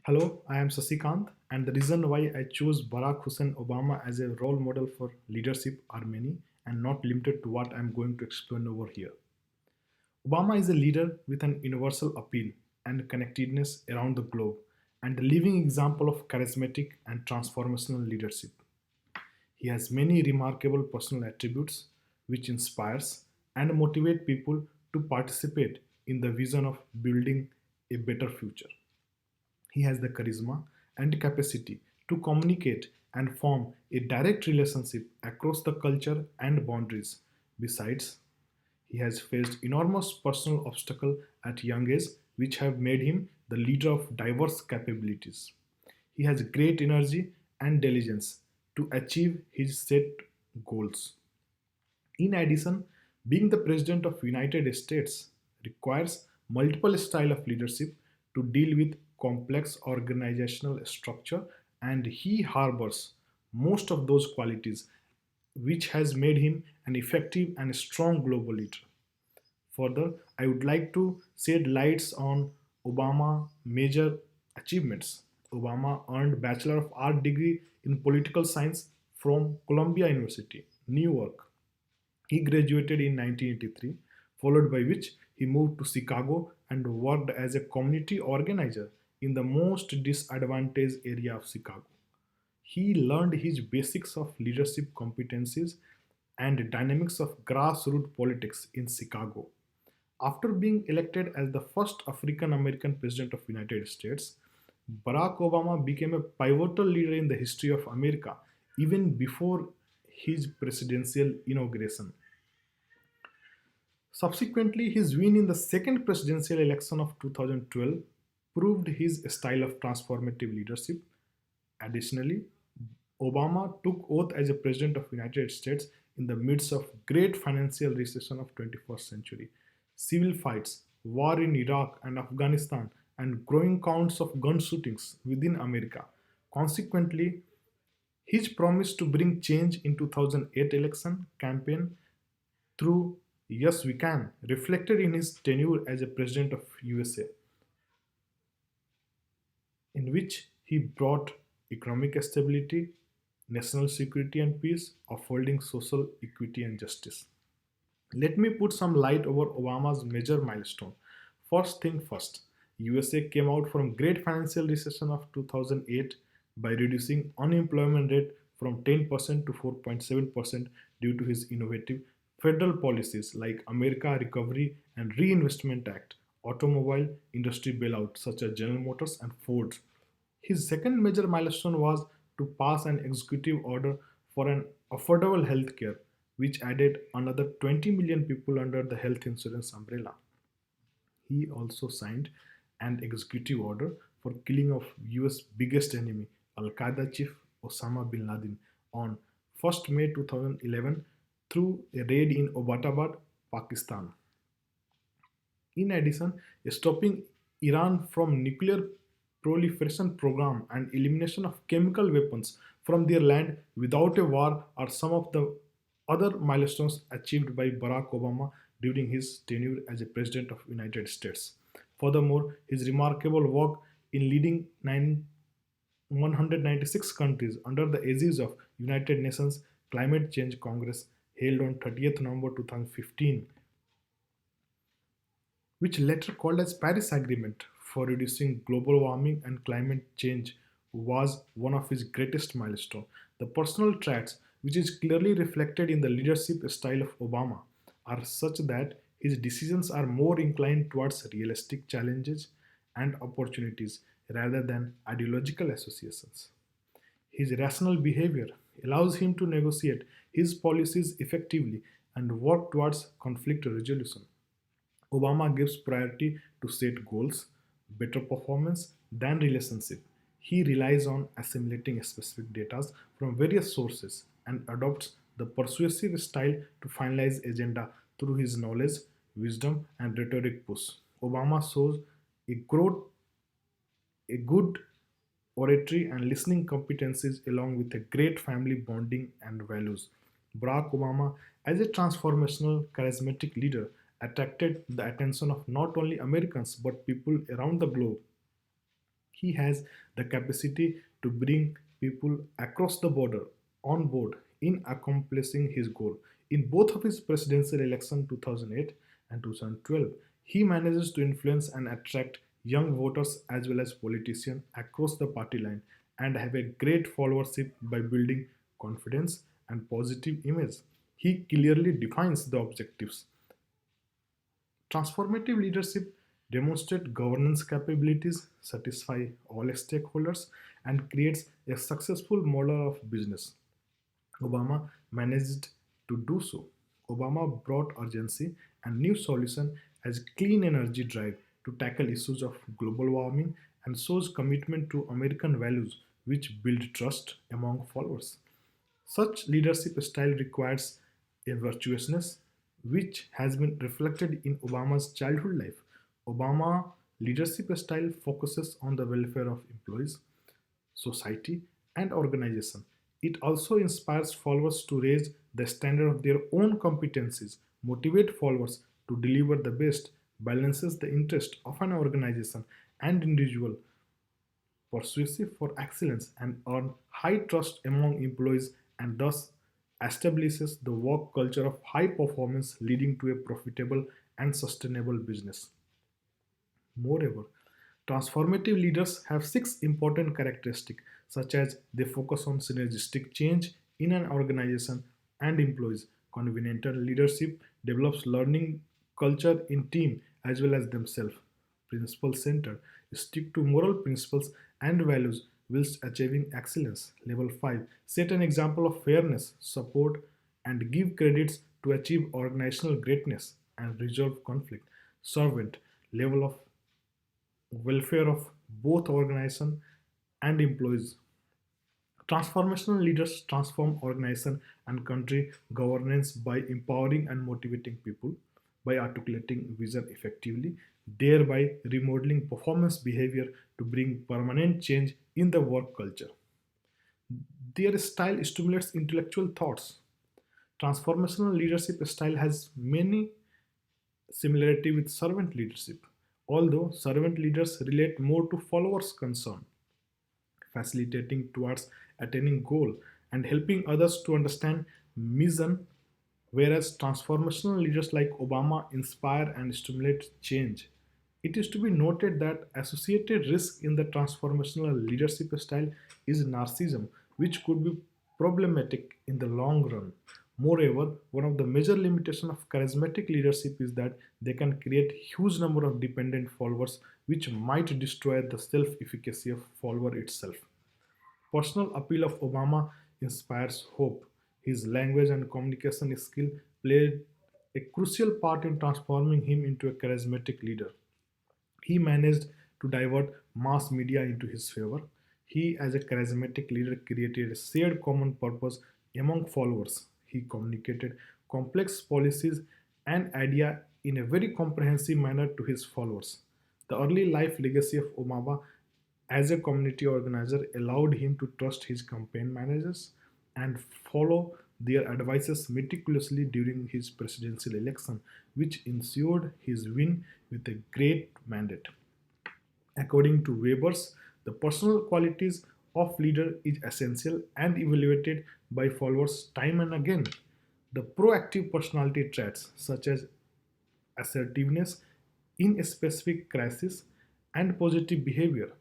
Hello, I am Sasikant, and the reason why I chose Barack Hussein Obama as a role model for leadership are many and not limited to what I am going to explain over here. Obama is a leader with an universal appeal and connectedness around the globe, and a living example of charismatic and transformational leadership. He has many remarkable personal attributes which inspires and motivate people to participate in the vision of building a better future. He has the charisma and capacity to communicate and form a direct relationship across the culture and boundaries. Besides, he has faced enormous personal obstacles at young age which have made him the leader of diverse capabilities. He has great energy and diligence to achieve his set goals. In addition, being the president of United States requires multiple style of leadership to deal with complex organizational structure, and he harbors most of those qualities which has made him an effective and strong global leader. Further, I would like to shed lights on Obama major achievements. Obama earned Bachelor of Art degree in political science from Columbia University, New York. He graduated in 1983, followed by which he moved to Chicago and worked as a community organizer in the most disadvantaged area of Chicago. He learned his basics of leadership competencies and dynamics of grassroots politics in Chicago. After being elected as the first African American president of the United States, Barack Obama became a pivotal leader in the history of America even before his presidential inauguration. Subsequently, his win in the second presidential election of 2012 proved his style of transformative leadership. Additionally, Obama took oath as a president of the United States in the midst of great financial recession of 21st century, civil fights, war in Iraq and Afghanistan, and growing counts of gun shootings within America. Consequently, his promise to bring change in 2008 election campaign through Yes We Can reflected in his tenure as a president of USA, in which he brought economic stability, national security and peace, upholding social equity and justice. Let me put some light over Obama's major milestone. First thing first, USA came out from great financial recession of 2008 by reducing unemployment rate from 10% to 4.7% due to his innovative federal policies like America Recovery and Reinvestment Act, automobile industry bailout such as General Motors and Ford. His second major milestone was to pass an executive order for an affordable health care, which added another 20 million people under the health insurance umbrella. He also signed an executive order for killing of US biggest enemy, Al-Qaeda chief Osama bin Laden, on 1st May 2011 through a raid in Abbottabad, Pakistan. In addition, stopping Iran from nuclear proliferation program and elimination of chemical weapons from their land without a war are some of the other milestones achieved by Barack Obama during his tenure as a president of United States. Furthermore, his remarkable work in leading 196 countries under the aegis of United Nations Climate Change Congress held on 30th November 2015, which later called as Paris Agreement for reducing global warming and climate change, was one of his greatest milestones. The personal traits, which is clearly reflected in the leadership style of Obama, are such that his decisions are more inclined towards realistic challenges and opportunities rather than ideological associations. His rational behavior allows him to negotiate his policies effectively and work towards conflict resolution. Obama gives priority to set goals, better performance than relationship. He relies on assimilating specific data from various sources and adopts the persuasive style to finalize agenda through his knowledge, wisdom, and rhetoric push. Obama shows a growth a good oratory and listening competencies along with a great family bonding and values. Barack Obama, as a transformational, charismatic leader, attracted the attention of not only Americans but people around the globe. He has the capacity to bring people across the border on board in accomplishing his goal. In both of his presidential elections 2008 and 2012, he manages to influence and attract young voters as well as politicians across the party line and have a great followership by building confidence and positive image. He clearly defines the objectives. Transformative leadership demonstrates governance capabilities, satisfy all stakeholders, and creates a successful model of business. Obama managed to do so. Obama brought urgency and new solution as clean energy drive to tackle issues of global warming and shows commitment to American values which build trust among followers. Such leadership style requires a virtuousness which has been reflected in Obama's childhood life. Obama leadership style focuses on the welfare of employees, society, and organization. It also inspires followers to raise the standard of their own competencies, motivate followers to deliver the best, balances the interest of an organization and individual, persuasive for excellence, and earn high trust among employees and thus establishes the work culture of high performance leading to a profitable and sustainable business. Moreover, transformative leaders have six important characteristics, such as they focus on synergistic change in an organization and employees. Covenantal leadership develops learning culture in team as well as themselves. Principle center stick to moral principles and values whilst achieving excellence. Level 5 set an example of fairness, support, and give credits to achieve organizational greatness and resolve conflict. Servant level of welfare of both organization and employees. Transformational leaders transform organization and country governance by empowering and motivating people, by articulating vision effectively, thereby remodeling performance behavior to bring permanent change in the work culture. Their style stimulates intellectual thoughts. Transformational leadership style has many similarity with servant leadership, although servant leaders relate more to followers' concern, facilitating towards attaining goal and helping others to understand mission, whereas transformational leaders like Obama inspire and stimulate change. It is to be noted that associated risk in the transformational leadership style is narcissism, which could be problematic in the long run. Moreover, one of the major limitations of charismatic leadership is that they can create huge number of dependent followers, which might destroy the self-efficacy of follower itself. Personal appeal of Obama inspires hope. His language and communication skill played a crucial part in transforming him into a charismatic leader. He managed to divert mass media into his favor. He, as a charismatic leader, created a shared common purpose among followers. He communicated complex policies and ideas in a very comprehensive manner to his followers. The early life legacy of Obama as a community organizer allowed him to trust his campaign managers and follow their advices meticulously during his presidential election, which ensured his win with a great mandate. According to Weber's, the personal qualities of leader is essential and evaluated by followers time and again. The proactive personality traits such as assertiveness in a specific crisis and positive behavior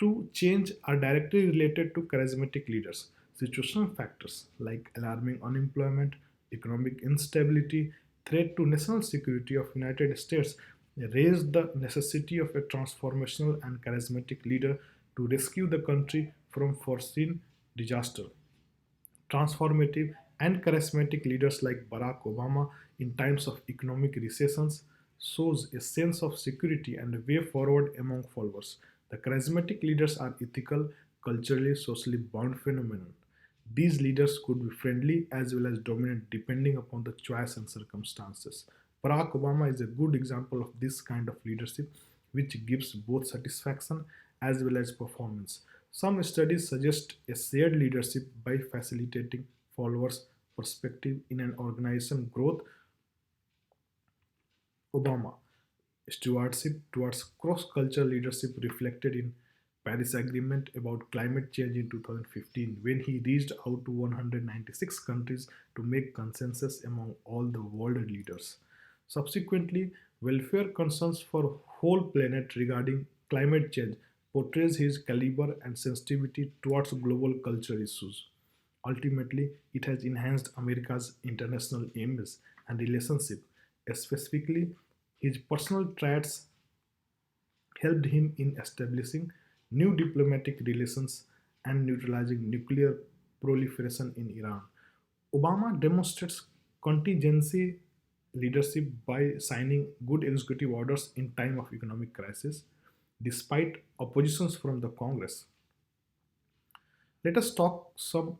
to change are directly related to charismatic leaders. Situational factors like alarming unemployment, economic instability, threat to national security of United States raised the necessity of a transformational and charismatic leader to rescue the country from foreseen disaster. Transformative and charismatic leaders like Barack Obama in times of economic recessions shows a sense of security and a way forward among followers. The charismatic leaders are ethical, culturally, socially bound phenomenon. These leaders could be friendly as well as dominant depending upon the choice and circumstances. Barack Obama is a good example of this kind of leadership, which gives both satisfaction as well as performance. Some studies suggest a shared leadership by facilitating followers' perspective in an organization growth. Obama stewardship towards cross-cultural leadership reflected in Paris Agreement about climate change in 2015 when he reached out to 196 countries to make consensus among all the world leaders. Subsequently, welfare concerns for whole planet regarding climate change portrays his caliber and sensitivity towards global culture issues. Ultimately, it has enhanced America's international image and relationship. Specifically, his personal traits helped him in establishing new diplomatic relations and neutralizing nuclear proliferation in Iran. Obama demonstrates contingency leadership by signing good executive orders in time of economic crisis despite oppositions from the Congress. Let us talk some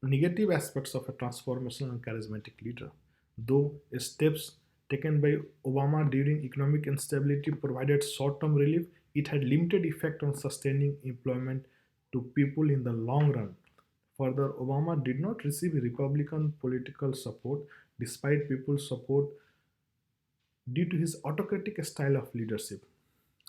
negative aspects of a transformational and charismatic leader. Though steps taken by Obama during economic instability provided short term relief, it had limited effect on sustaining employment to people in the long run. Further, Obama did not receive Republican political support despite people's support due to his autocratic style of leadership.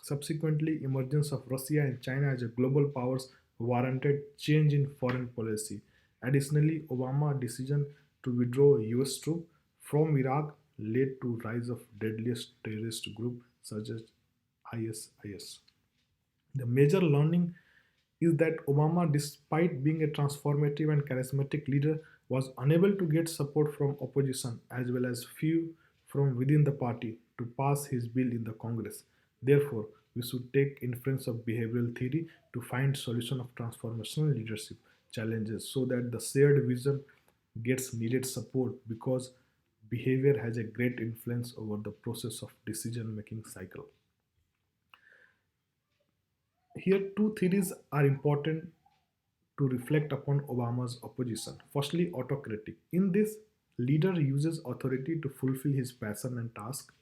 Subsequently, emergence of Russia and China as a global powers warranted change in foreign policy. Additionally, Obama's decision to withdraw US troops from Iraq led to rise of deadliest terrorist group such as ISIS. The major learning is that Obama, despite being a transformative and charismatic leader, was unable to get support from opposition as well as few from within the party to pass his bill in the Congress. Therefore, we should take inference of behavioral theory to find solution of transformational leadership challenges so that the shared vision gets needed support because behavior has a great influence over the process of decision making cycle. Here, two theories are important to reflect upon Obama's opposition. Firstly, autocratic. In this, leader uses authority to fulfill his passion and task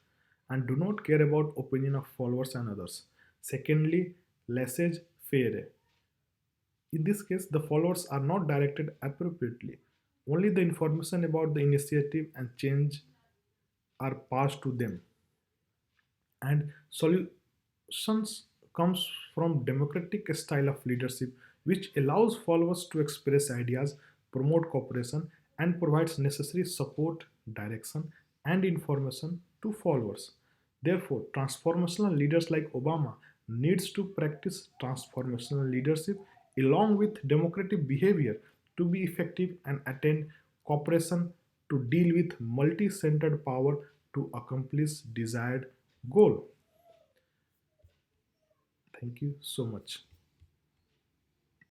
and do not care about opinion of followers and others. Secondly, laissez-faire. In this case, the followers are not directed appropriately. Only the information about the initiative and change are passed to them and solutions comes from democratic style of leadership which allows followers to express ideas, promote cooperation, and provides necessary support, direction, and information to followers. Therefore, transformational leaders like Obama needs to practice transformational leadership along with democratic behavior to be effective and attain cooperation to deal with multi-centered power to accomplish desired goal. Thank you so much.